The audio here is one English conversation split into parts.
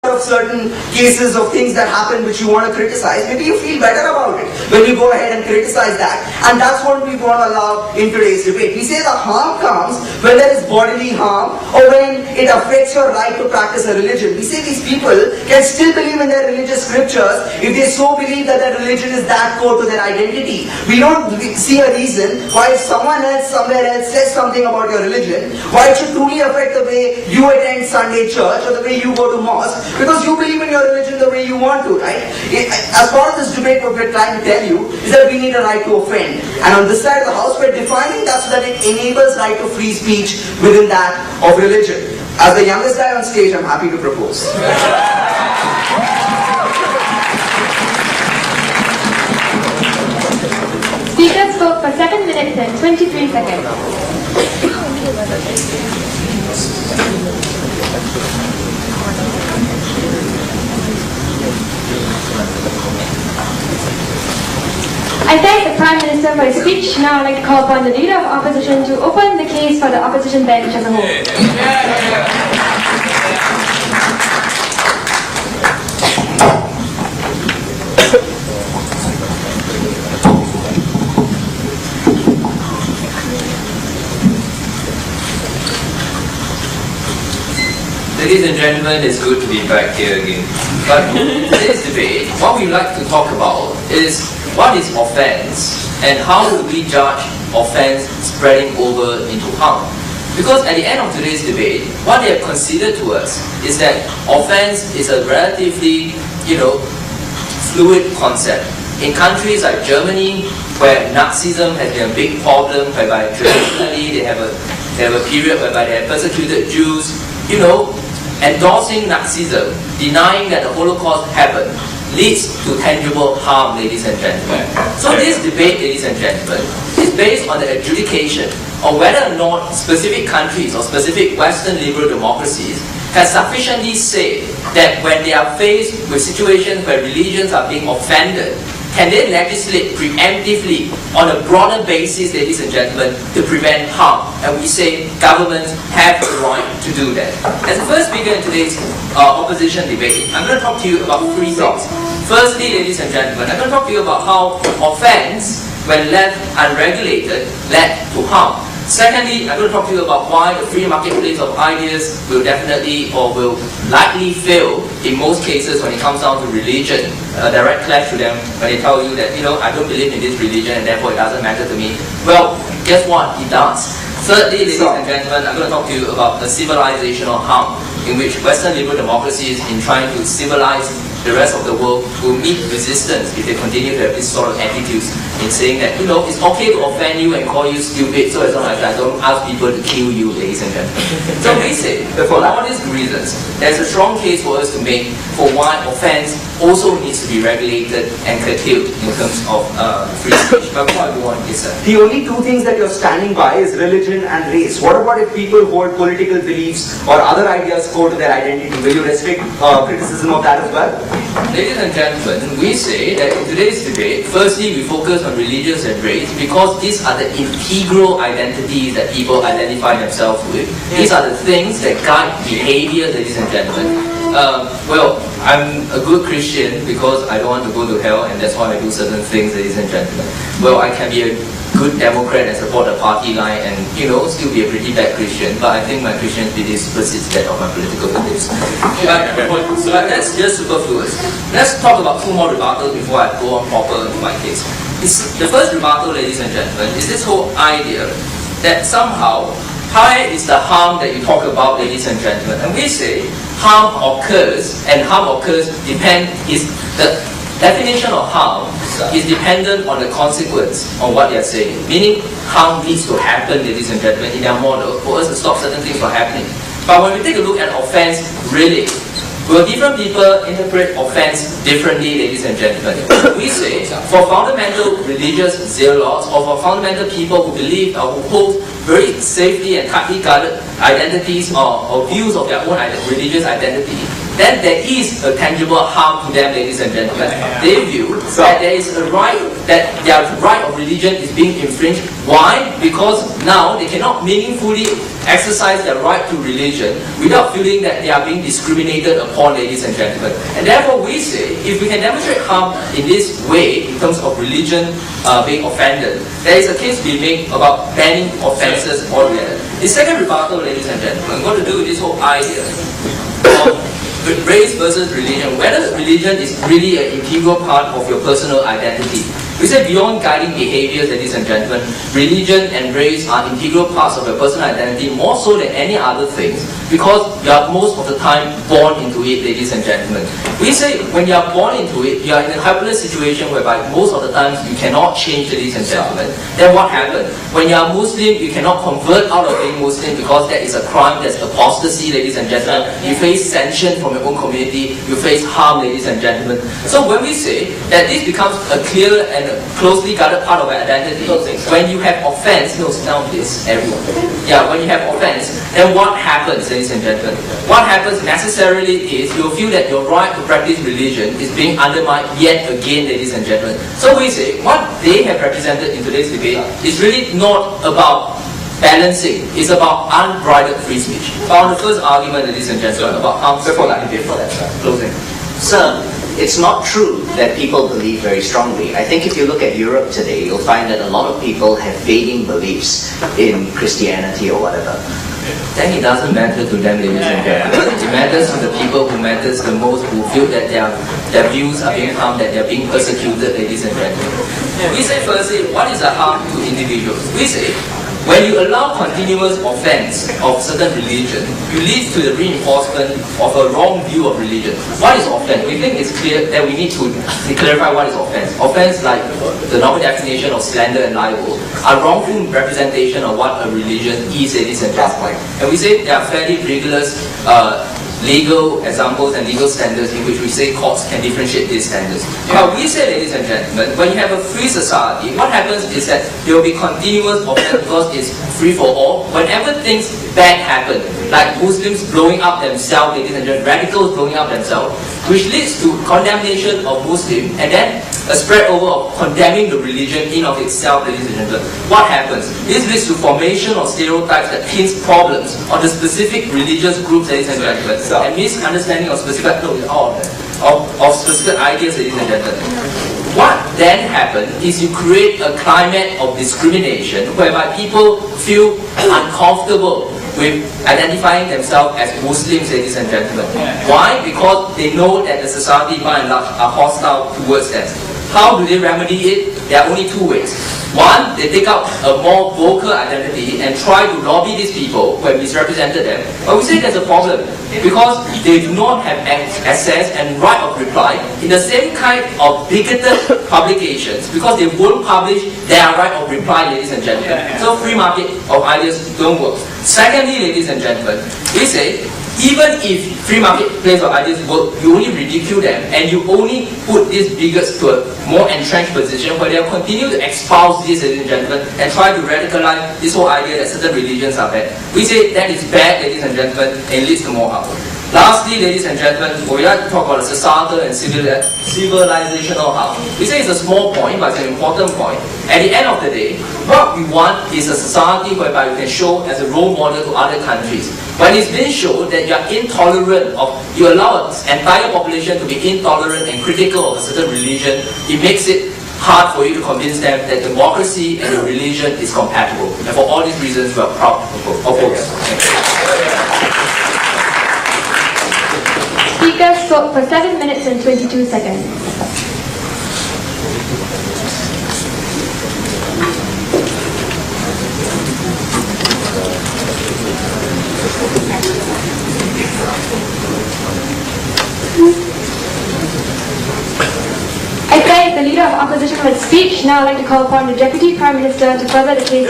of certain cases of things that happen which you want to criticize, maybe you feel better about it when you go ahead and criticize that. And that's what we want to allow in today's debate. We say the harm comes when there is bodily harm or when it affects your right to practice a religion. We say these people can still believe in their religious scriptures if they so believe that their religion is that core to their identity. We don't see a reason why if someone else somewhere else says something about your religion, why it should truly affect the way you attend Sunday church or the way you go to mosque, because you believe in your religion the way you want to, right? As part of this debate, what we're trying to tell you is that we need a right to offend. And on this side of the house, we're defining that so that it enables right to free speech within that of religion. As the youngest guy on stage, I'm happy to propose. Speaker spoke for 7 minutes and 23 seconds. I thank the Prime Minister for his speech. Now I'd like to call upon the Leader of Opposition to open the case for the opposition bench as a whole. Ladies and gentlemen, it's good to be back here again. But in today's debate, what we like to talk about is what is offense and how do we judge offense spreading over into harm. Because at the end of today's debate, what they have considered to us is that offense is a relatively, fluid concept. In countries like Germany, where Nazism has been a big problem, whereby traditionally they have a period whereby they have persecuted Jews, endorsing Nazism, denying that the Holocaust happened, leads to tangible harm, ladies and gentlemen. So this debate, ladies and gentlemen, is based on the adjudication of whether or not specific countries or specific Western liberal democracies have sufficiently said that when they are faced with situations where religions are being offended, can they legislate preemptively on a broader basis, ladies and gentlemen, to prevent harm? And we say governments have the right to do that. As the first speaker in today's opposition debate, I'm going to talk to you about three things. Firstly, ladies and gentlemen, I'm going to talk to you about how offense, when left unregulated, led to harm. Secondly, I'm going to talk to you about why the free marketplace of ideas will definitely or will likely fail in most cases when it comes down to religion. A direct clash to them when they tell you that, I don't believe in this religion and therefore it doesn't matter to me. Well, guess what? It does. Thirdly, ladies and gentlemen, I'm going to talk to you about the civilizational harm in which Western liberal democracies, in trying to civilize the rest of the world, will meet resistance if they continue to have this sort of attitudes in saying that, it's okay to offend you and call you stupid so as long as I don't ask people to kill you, ladies and gentlemen. So we say, for all these reasons, there's a strong case for us to make for why offense also needs to be regulated and curtailed in terms of free speech. But before I go on, yes, sir. The only two things that you're standing by is religion and race. What about if people hold political beliefs or other ideas core to their identity? Will you restrict criticism of that as well? Ladies and gentlemen, we say that in today's debate, firstly we focus on religious and race because these are the integral identities that people identify themselves with. These are the things that guide behavior, ladies and gentlemen. Well, I'm a good Christian because I don't want to go to hell and that's why I do certain things, ladies and gentlemen. Well, I can be a good Democrat and support the party line and, still be a pretty bad Christian, but I think my Christian belief supersedes that of my political beliefs. But that's just superfluous. Let's talk about two more rebuttals before I go on proper into my case. The first rebuttal, ladies and gentlemen, is this whole idea that somehow, how is the harm that you talk about, ladies and gentlemen? And we say harm occurs, and harm occurs the definition of harm is dependent on the consequence of what they are saying. Meaning, harm needs to happen, ladies and gentlemen, in their model for us to stop certain things from happening. But when we take a look at offense, really, will different people interpret offense differently, ladies and gentlemen? We say, for fundamental religious zealots, or for fundamental people who believe or who hold very safely and tightly guarded identities or views of their own religious identity, then there is a tangible harm to them, ladies and gentlemen. They view that there is a right that their right of religion is being infringed. Why? Because now they cannot meaningfully exercise their right to religion without feeling that they are being discriminated upon, ladies and gentlemen. And therefore we say, if we can demonstrate harm in this way, in terms of religion being offended, there is a case being made about banning offences altogether. The second rebuttal, ladies and gentlemen, I'm going to do with this whole idea of race versus religion, whether religion is really an integral part of your personal identity. We say beyond guiding behaviors, ladies and gentlemen, religion and race are integral parts of your personal identity more so than any other things, because you are most of the time born into it, ladies and gentlemen. We say when you are born into it, you are in a helpless situation whereby most of the times you cannot change, ladies and gentlemen. Then what happens? When you are Muslim, you cannot convert out of being Muslim because that is a crime, that's apostasy, ladies and gentlemen. You face sanction from your own community, you face harm, ladies and gentlemen. So when we say that this becomes a clear and a closely guarded part of our identity, when you have offense, no, sit down please, everyone. Yeah, when you have offense, then what happens, ladies and gentlemen? What happens necessarily is you'll feel that your right to practice religion is being undermined yet again, ladies and gentlemen. So we say what they have represented in today's debate is really not about balancing, it's about unbridled free speech. So on the first argument, ladies and gentlemen, about harm, before that, closing. Sir, it's not true that people believe very strongly. I think if you look at Europe today, you'll find that a lot of people have fading beliefs in Christianity or whatever. Then it doesn't matter to them, ladies and gentlemen. It matters to the people who matters the most, who feel that their views are being harmed, that they are being persecuted, ladies and gentlemen. We say firstly, what is the harm to individuals? We say, when you allow continuous offense of certain religion, you lead to the reinforcement of a wrong view of religion. What is offense? We think it's clear that we need to clarify what is offense. Offense, like the normal definition of slander and libel, are wrongful representation of what a religion is, ladies and gentlemen. And we say there are fairly rigorous legal examples and legal standards in which we say courts can differentiate these standards. But we say, ladies and gentlemen, when you have a free society, what happens is that there will be continuous offense because it's free for all. Whenever things bad happen, like Muslims blowing up themselves, ladies and gentlemen, radicals blowing up themselves, which leads to condemnation of Muslims and then a spread over of condemning the religion in of itself, ladies and gentlemen. What happens? This leads to formation of stereotypes that pins problems on the specific religious groups, ladies and gentlemen, and misunderstanding of specific of specific ideas, ladies and gentlemen. What then happens is you create a climate of discrimination whereby people feel uncomfortable with identifying themselves as Muslims, ladies and gentlemen. Why? Because they know that the society by and large are hostile towards them. How do they remedy it? There are only two ways. One, they take up a more vocal identity and try to lobby these people who have misrepresented them. But we say there's a problem because they do not have access and right of reply in the same kind of bigoted publications because they won't publish their right of reply, ladies and gentlemen. So free market of ideas don't work. Secondly, ladies and gentlemen, we say even if free marketplace of ideas work, you only ridicule them and you only put these bigots to a more entrenched position where they'll continue to espouse this, ladies and gentlemen, and try to radicalize this whole idea that certain religions are bad. We say that is bad, ladies and gentlemen, and leads to more harm. Lastly, ladies and gentlemen, we like to talk about the societal and civilizational harm. We say it's a small point, but it's an important point. At the end of the day, what we want is a society whereby we can show as a role model to other countries. When it's been shown that you are intolerant of, you allow an entire population to be intolerant and critical of a certain religion, it makes it hard for you to convince them that democracy and the religion is compatible. And for all these reasons, we are proud of oppose. Speaker spoke for 7 minutes and 22 seconds. I thank the Leader of Opposition for his speech. Now I'd like to call upon the Deputy Prime Minister to further the case.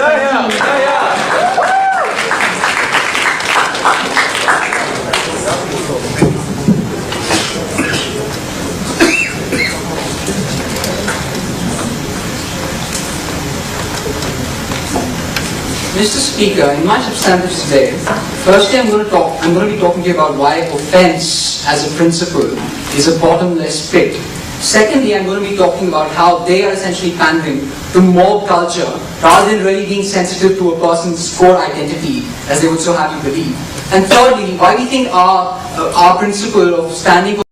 Mr. Speaker, in my substantives today, firstly I'm going to be talking to you about why offence as a principle is a bottomless pit Secondly, I'm going to be talking about how they are essentially pandering to mob culture rather than really being sensitive to a person's core identity, as they would so have you believe. And thirdly, why we think our principle of standing for